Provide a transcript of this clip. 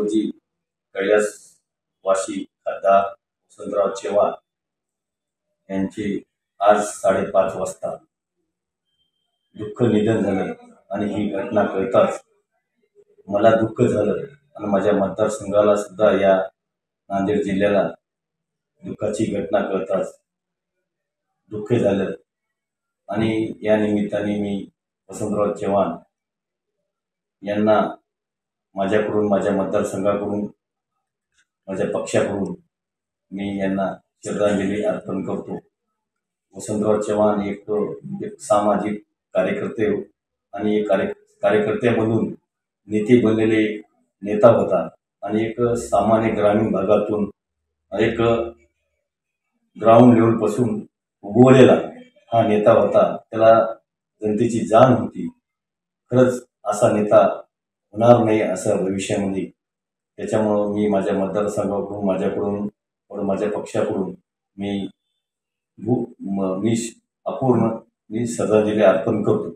रोजी कैलासवासी खासदार वसंतराव चव्हाण यांचे आज 5:30 वाजता दुःख निधन झालं आणि ही घटना कळताच मला दुःख झालं आणि माझ्या मतदारसंघाला सुद्धा, या नांदेड जिल्ह्याला दुःखाची घटना कळताच दुःख झालं। आणि या निमित्ताने मी वसंतराव चव्हाण यांना माझ्याकडून, माझ्या मतदारसंघाकडून, माझ्या पक्षाकडून मी यांना श्रद्धांजली अर्पण करतो। वसंतराव चव्हाण एक सामाजिक कार्यकर्ते आणि कार्यकर्त्यामधून नेते बनलेले नेता होता आणि एक सामान्य ग्रामीण भागातून एक ग्राउंड लेवलपासून उगवलेला हा नेता होता। त्याला जनतेची जाण होती। खरंच असा नेता होणार नाही असं भविष्यामध्ये। त्याच्यामुळं मी माझ्या मतदारसंघाकडून, माझ्याकडून व माझ्या पक्षाकडून मी अपूर्ण श्रद्धांजली अर्पण करतो।